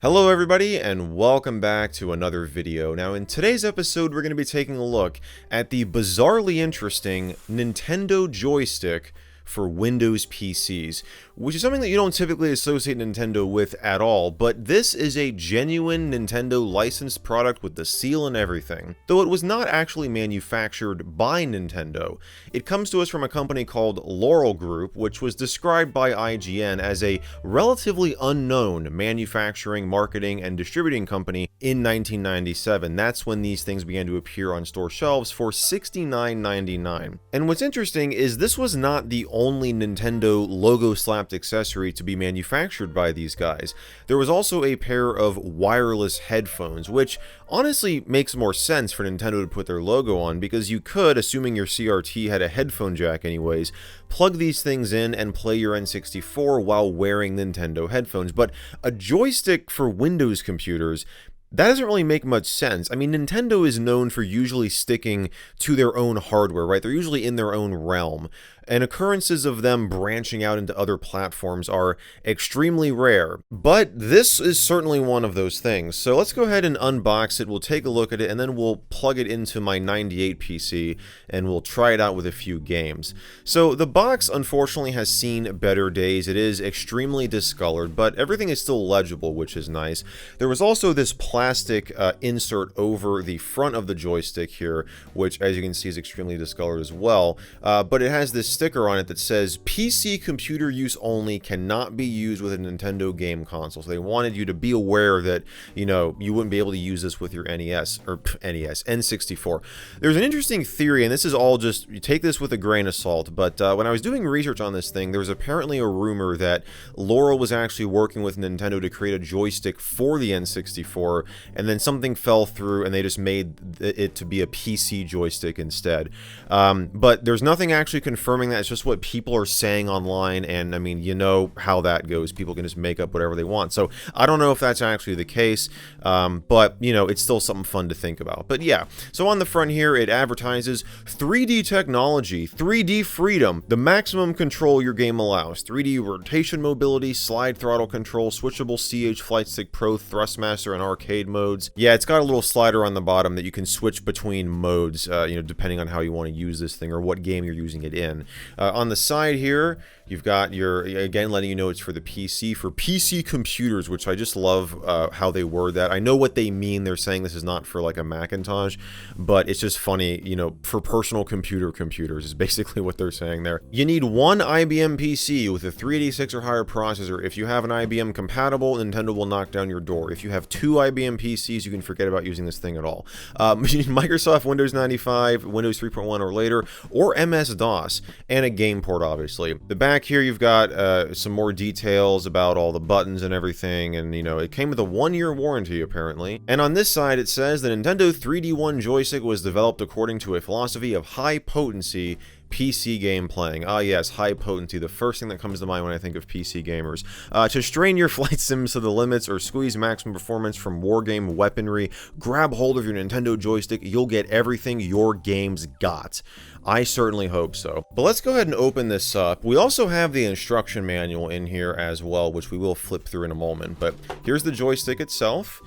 Hello everybody and welcome back to another video. Now in today's episode we're going to be taking a look at the bizarrely interesting Nintendo Joystick for Windows PCs, which is something that you don't typically associate Nintendo with at all, but this is a genuine Nintendo licensed product with the seal and everything. Though it was not actually manufactured by Nintendo, it comes to us from a company called Laurel Group, which was described by IGN as a relatively unknown manufacturing, marketing, and distributing company in 1997. That's when these things began to appear on store shelves for $69.99. And what's interesting is this was not the only Nintendo logo-slapped accessory to be manufactured by these guys. There was also a pair of wireless headphones, which honestly makes more sense for Nintendo to put their logo on, because you could, assuming your CRT had a headphone jack anyways, plug these things in and play your N64 while wearing Nintendo headphones. But a joystick for Windows computers, that doesn't really make much sense. I mean, Nintendo is known for usually sticking to their own hardware, right? They're usually in their own realm, and occurrences of them branching out into other platforms are extremely rare. But this is certainly one of those things. So let's go ahead and unbox it, we'll take a look at it, and then we'll plug it into my 98 PC, and we'll try it out with a few games. So the box, unfortunately, has seen better days. It is extremely discolored, but everything is still legible, which is nice. There was also this plastic insert over the front of the joystick here, which, as you can see, is extremely discolored as well. But it has this sticker on it that says PC computer use only, cannot be used with a Nintendo game console. So they wanted you to be aware that, you know, you wouldn't be able to use this with your NES, or N64. There's an interesting theory, and this is all just, you take this with a grain of salt, but when I was doing research on this thing, there was apparently a rumor that Laurel was actually working with Nintendo to create a joystick for the N64, and then something fell through and they just made it to be a PC joystick instead. But there's nothing actually confirming that. It's just what people are saying online, and I mean, you know how that goes. People can just make up whatever they want. So I don't know if that's actually the case, but you know, it's still something fun to think about. But yeah, so on the front here, it advertises 3D technology, 3D freedom, the maximum control your game allows, 3D rotation mobility, slide throttle control, switchable CH Flight Stick Pro, Thrustmaster, and arcade modes. Yeah, it's got a little slider on the bottom that you can switch between modes, you know, depending on how you want to use this thing or what game you're using it in. On the side here, you've got your, again, letting you know it's for the PC, for PC computers, which I just love how they word that. I know what they mean. They're saying this is not for like a Macintosh, but it's just funny, you know, for personal computers is basically what they're saying there. You need one IBM PC with a 386 or higher processor. If you have an IBM compatible, Nintendo will knock down your door. If you have two IBM PCs, you can forget about using this thing at all. You need Microsoft Windows 95, Windows 3.1 or later, or MS-DOS, and a game port, obviously. The back here, you've got some more details about all the buttons and everything, and you know, it came with a 1-year warranty apparently. And on this side, it says the Nintendo 3D1 joystick was developed according to a philosophy of high potency PC game playing. Ah yes, high potency, the first thing that comes to mind when I think of PC gamers. To strain your flight sims to the limits or squeeze maximum performance from wargame weaponry, grab hold of your Nintendo joystick, you'll get everything your game's got. I certainly hope so. But let's go ahead and open this up. We also have the instruction manual in here as well, which we will flip through in a moment. But here's the joystick itself.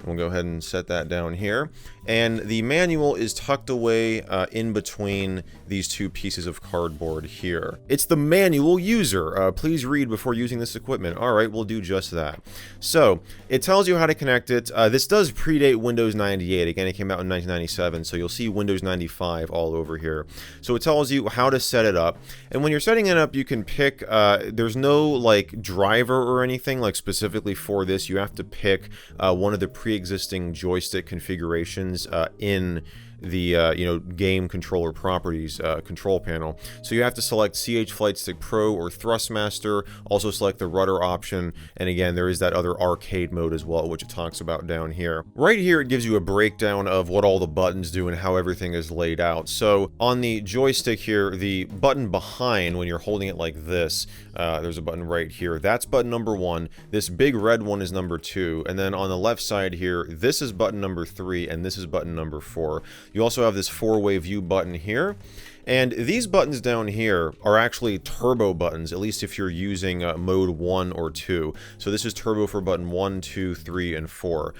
We'll go ahead and set that down here. And the manual is tucked away in between these two pieces of cardboard here. It's the manual user. Please read before using this equipment. All right, we'll do just that. So it tells you how to connect it. This does predate Windows 98. Again, it came out in 1997, so you'll see Windows 95 all over here. So it tells you how to set it up. And when you're setting it up, you can pick, there's no like driver or anything like specifically for this. You have to pick one of the pre-existing joystick configurations in the you know, game controller properties control panel. So you have to select CH Flight Stick Pro or Thrustmaster, also select the rudder option, and again there is that other arcade mode as well, which it talks about down here. Right here it gives you a breakdown of what all the buttons do and how everything is laid out. So on the joystick here, the button behind, when you're holding it like this, there's a button right here, that's button number 1, this big red one is number 2, and then on the left side here, this is button number 3 and this is button number 4. You also have this 4-way view button here, And these buttons down here are actually turbo buttons, at least if you're using mode 1 or 2. So this is turbo for button 1, 2, 3, and 4.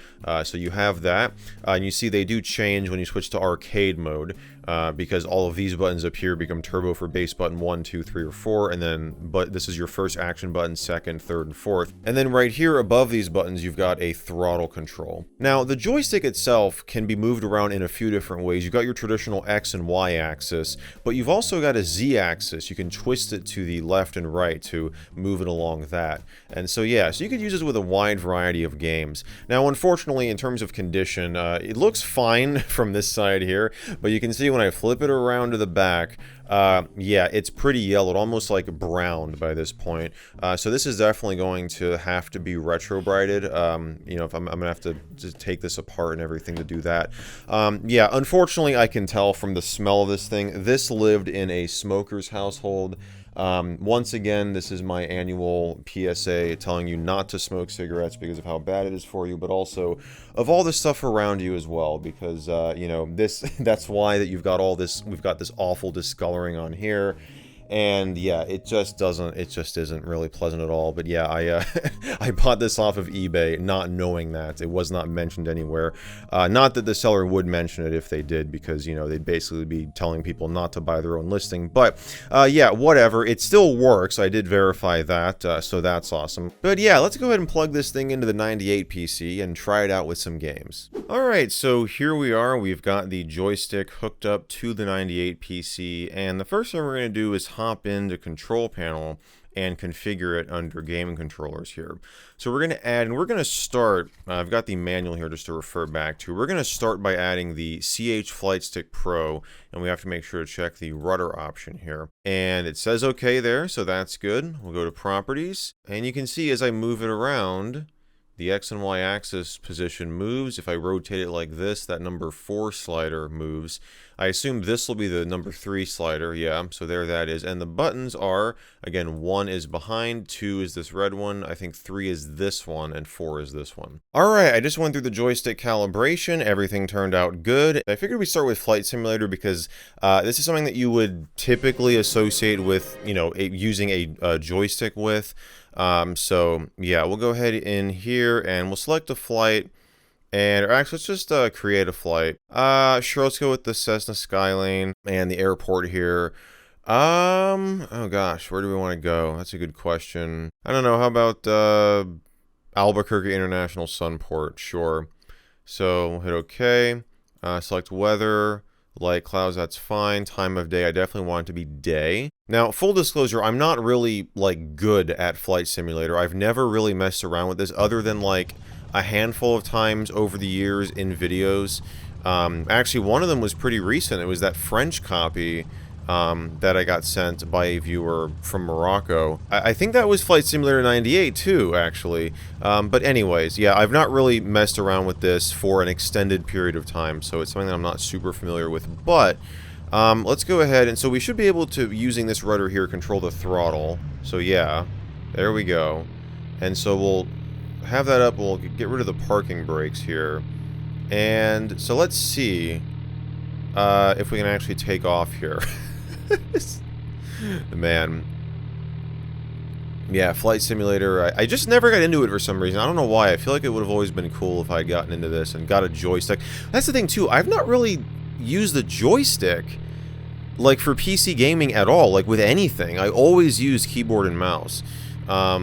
So you have that, and you see they do change when you switch to arcade mode, because all of these buttons up here become turbo for base button 1, 2, 3, or 4, and then this is your first action button, second, third, and fourth. And then right here above these buttons, you've got a throttle control. Now, the joystick itself can be moved around in a few different ways. You've got your traditional X and Y axis, but you've also got a Z axis. You can twist it to the left and right to move it along that. And so yeah, so you could use this with a wide variety of games. Now, unfortunately, in terms of condition, it looks fine from this side here, but you can see when I flip it around to the back, yeah, it's pretty yellowed, almost like browned by this point. So this is definitely going to have to be retro-brighted. You know, if I'm gonna have to just take this apart and everything to do that. Yeah, unfortunately, I can tell from the smell of this thing, this lived in a smoker's household. Once again, this is my annual PSA telling you not to smoke cigarettes because of how bad it is for you, but also of all the stuff around you as well, because, you know, that's why that you've got all this, we've got this awful discoloring on here. And yeah, it just isn't really pleasant at all. But yeah, I bought this off of eBay not knowing that. It was not mentioned anywhere. Not that the seller would mention it if they did, because, you know, they'd basically be telling people not to buy their own listing. But yeah, whatever. It still works. I did verify that, so that's awesome. But yeah, let's go ahead and plug this thing into the 98 PC and try it out with some games. Alright, so here we are. We've got the joystick hooked up to the 98 PC, and the first thing we're going to do is hop into control panel and configure it under gaming controllers here. So we're going to add, and we're going to start, I've got the manual here just to refer back to. We're going to start by adding the CH Flight Stick Pro, and we have to make sure to check the rudder option here. And it says okay there, so that's good. We'll go to properties, and you can see as I move it around, the X and Y axis position moves. If I rotate it like this, that number 4 slider moves. I assume this will be the number 3 slider. Yeah, so there that is. And the buttons are, again, 1 is behind, 2 is this red one, I think 3 is this one, and 4 is this one. Alright, I just went through the joystick calibration. Everything turned out good. I figured we'd start with Flight Simulator because this is something that you would typically associate with, you know, using a joystick with. So yeah, we'll go ahead in here and we'll select a flight, and or actually let's just create a flight. Sure, let's go with the Cessna Skylane and the airport here. Oh gosh, where do we want to go? That's a good question. I don't know, how about Albuquerque International Sunport? Sure. So we'll hit OK. Select weather. Light clouds, that's fine. Time of day, I definitely want it to be day. Now, full disclosure, I'm not really, like, good at Flight Simulator. I've never really messed around with this other than, like, a handful of times over the years in videos. Actually, one of them was pretty recent. It was that French copy that I got sent by a viewer from Morocco. I think that was Flight Simulator 98 too, actually. But anyways, yeah, I've not really messed around with this for an extended period of time, so it's something that I'm not super familiar with. But let's go ahead, and so we should be able to, using this rudder here, control the throttle. So yeah, there we go. And so we'll have that up, we'll get rid of the parking brakes here. And so let's see if we can actually take off here. Man. Yeah, Flight Simulator. I just never got into it for some reason. I don't know why. I feel like it would have always been cool if I had gotten into this and got a joystick. That's the thing, too. I've not really used the joystick, like, for PC gaming at all, like, with anything. I always use keyboard and mouse. I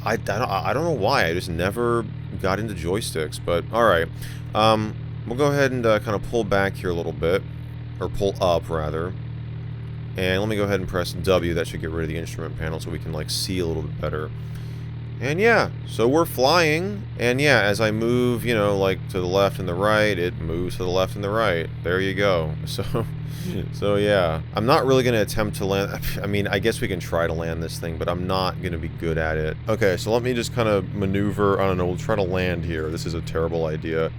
don't know why. I just never got into joysticks, but alright. We'll go ahead and kind of pull back here a little bit. Or pull up, rather. And let me go ahead and press W. That should get rid of the instrument panel so we can, like, see a little bit better. And yeah, so we're flying. And yeah, as I move, you know, like, to the left and the right, it moves to the left and the right. There you go. So yeah. I'm not really going to attempt to land. I mean, I guess we can try to land this thing, but I'm not going to be good at it. Okay, so let me just kind of maneuver. I don't know, we'll try to land here. This is a terrible idea.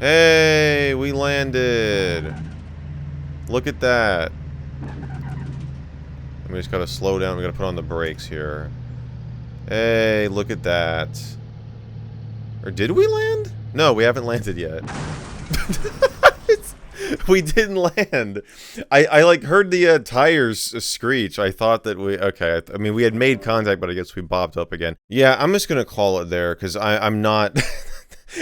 Hey, we landed. Look at that. We just gotta slow down. We gotta put on the brakes here. Hey, look at that. Or did we land? No, we haven't landed yet. We didn't land. I like heard the tires screech. I thought that we, okay, I mean we had made contact, but I guess we bobbed up again. Yeah, I'm just gonna call it there because I'm not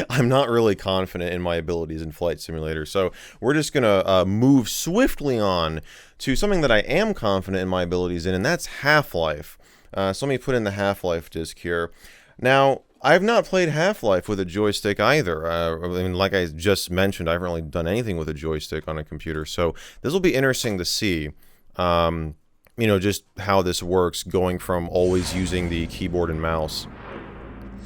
I'm not really confident in my abilities in Flight Simulator. So we're just gonna move swiftly on to something that I am confident in my abilities in, and that's Half-Life. So let me put in the Half-Life disc here. Now, I've not played Half-Life with a joystick either. I mean, like I just mentioned, I haven't really done anything with a joystick on a computer, so this will be interesting to see, you know, just how this works, going from always using the keyboard and mouse.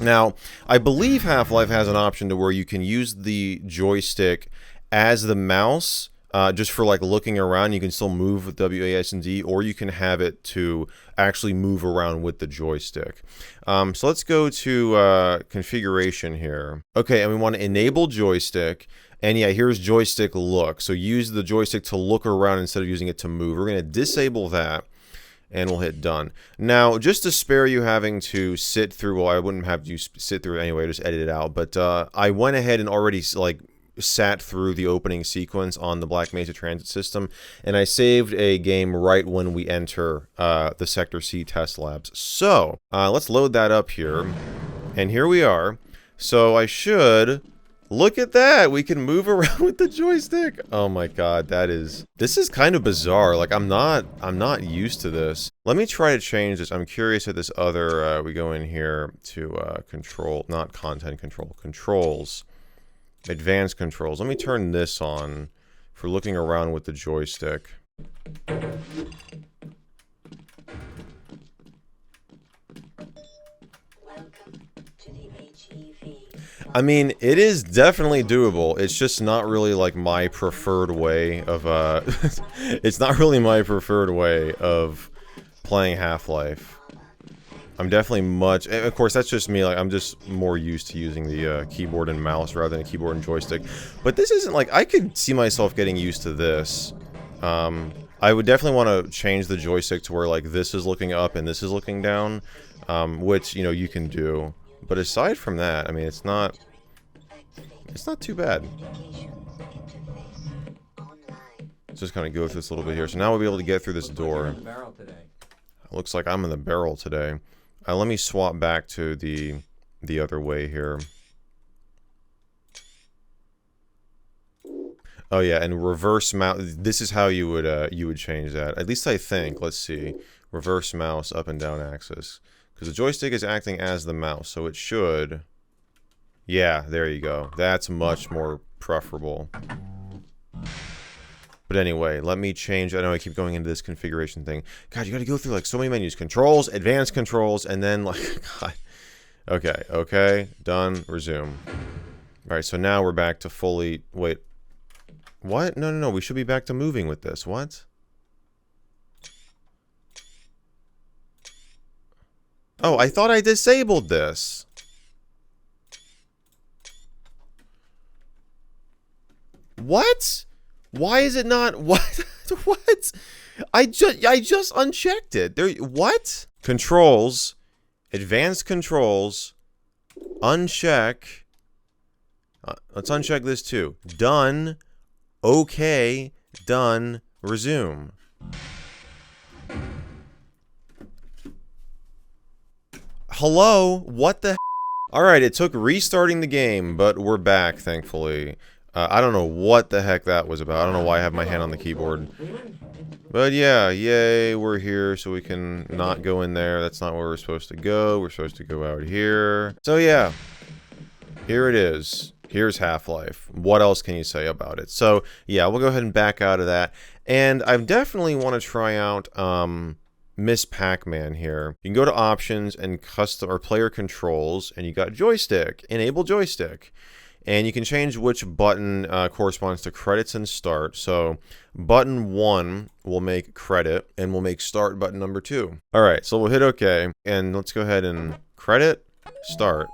Now, I believe Half-Life has an option to where you can use the joystick as the mouse, just for like looking around. You can still move with WASD, or you can have it to actually move around with the joystick. So let's go to configuration here. Okay, and we want to enable joystick. And yeah, here's joystick look. So use the joystick to look around instead of using it to move. We're going to disable that. And we'll hit done. Now, just to spare you having to sit through, well, I wouldn't have you sit through it anyway, just edit it out. But I went ahead and already like sat through the opening sequence on the Black Mesa Transit System, and I saved a game right when we enter the Sector C test labs. So let's load that up here, and here we are. So I should look at that. We can move around with the joystick. Oh my god, this is kind of bizarre. Like I'm not used to this. Let me try to change this. I'm curious at this other. We go in here to control, not content control, controls. Advanced controls. Let me turn this on for looking around with the joystick. I mean, it is definitely doable. It's just not really like my preferred way of it's not really my preferred way of playing Half-Life. I'm definitely much, of course that's just me, like I'm just more used to using the keyboard and mouse rather than a keyboard and joystick. But this isn't like, I could see myself getting used to this. I would definitely want to change the joystick to where like this is looking up and this is looking down, which, you know, you can do. But aside from that, I mean, it's not too bad. Let's just kind of go through this a little bit here. So now we'll be able to get through this door. Looks like I'm in the barrel today. Let me swap back to the other way here. Oh yeah, and reverse mouse. This is how you would change that. At least I think. Let's see. Reverse mouse up and down axis, because the joystick is acting as the mouse, so it should. Yeah, there you go. That's much more preferable. But anyway, let me change. I know I keep going into this configuration thing. God, you gotta go through like so many menus. Controls, advanced controls, and then like, God. Okay, okay, done, resume. Alright, so now we're back to fully, wait. What? No, no, no, we should be back to moving with this. What? Oh, I thought I disabled this. What? Why is it not? What? What? I just unchecked it. There. What? Controls, advanced controls, uncheck. Let's uncheck this too. Done. Okay. Done. Resume. Hello? What the? Alright, it took restarting the game, but we're back, thankfully. I don't know what the heck that was about. I don't know why I have my hand on the keyboard. But yeah, yay, we're here, so we can not go in there. That's not where we're supposed to go. We're supposed to go out here. So yeah, here it is. Here's Half-Life. What else can you say about it? So yeah, we'll go ahead and back out of that. And I definitely want to try out Miss Pac-Man here. You can go to options and custom or player controls, and you got joystick. Enable joystick. And you can change which button corresponds to credits and start. So button 1 will make credit, and we'll make start button number 2. Alright, so we'll hit OK, and let's go ahead and credit, start.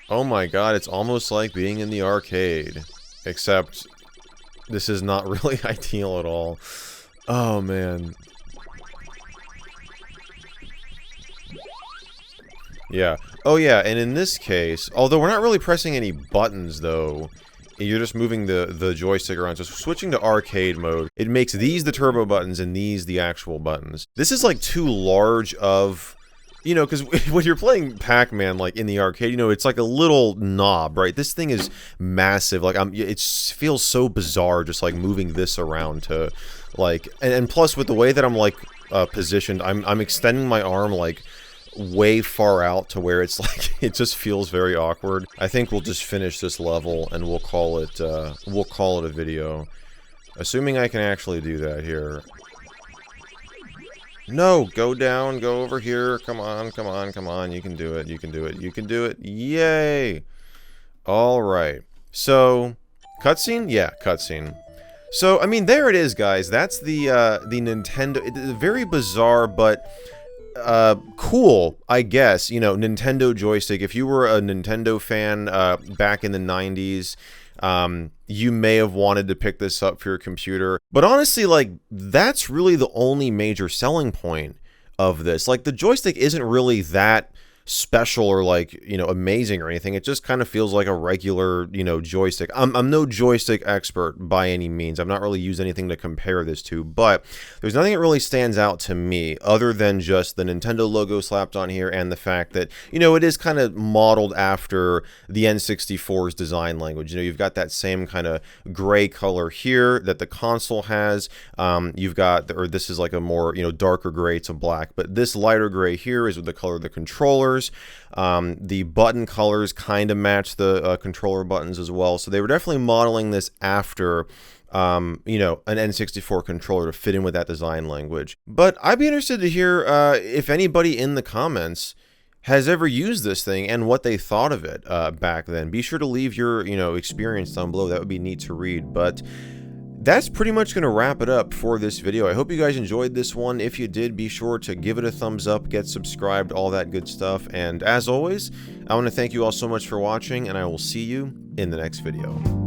Oh my god, it's almost like being in the arcade. Except, this is not really ideal at all. Oh, man. Yeah. Oh, yeah, and in this case, although we're not really pressing any buttons, though, you're just moving the joystick around. So switching to arcade mode, it makes these the turbo buttons and these the actual buttons. This is, like, too large of... You know, because when you're playing Pac-Man, like, in the arcade, you know, it's like a little knob, right? This thing is massive. Like, it feels so bizarre just, like, moving this around to, like... And plus, with the way that I'm, like, positioned, I'm extending my arm, like, way far out to where it's, like, it just feels very awkward. I think we'll just finish this level, and we'll call it a video. Assuming I can actually do that here. No, go down, go over here. Come on, come on, come on. You can do it, you can do it, you can do it. Yay! Alright. So, cutscene? Yeah, cutscene. So, I mean, there it is, guys. That's the Nintendo... It's very bizarre, but... cool, I guess. You know, Nintendo Joystick. If you were a Nintendo fan, back in the 90s... you may have wanted to pick this up for your computer. But honestly, like, that's really the only major selling point of this. Like, the joystick isn't really that special or, like, you know, amazing or anything. It just kind of feels like a regular, you know, joystick. I'm no joystick expert by any means. I've not really used anything to compare this to, but there's nothing that really stands out to me other than just the Nintendo logo slapped on here and the fact that, you know, it is kind of modeled after the N64's design language. You know, you've got that same kind of gray color here that the console has. You've got, or this is like a more, you know, darker gray to black, but this lighter gray here is with the color of the controller. The button colors kind of match the controller buttons as well, so they were definitely modeling this after you know, an N64 controller to fit in with that design language. But I'd be interested to hear if anybody in the comments has ever used this thing and what they thought of it back then. Be sure to leave your, you know, experience down below. That would be neat to read. But that's pretty much going to wrap it up for this video. I hope you guys enjoyed this one. If you did, be sure to give it a thumbs up, get subscribed, all that good stuff. And as always, I want to thank you all so much for watching, and I will see you in the next video.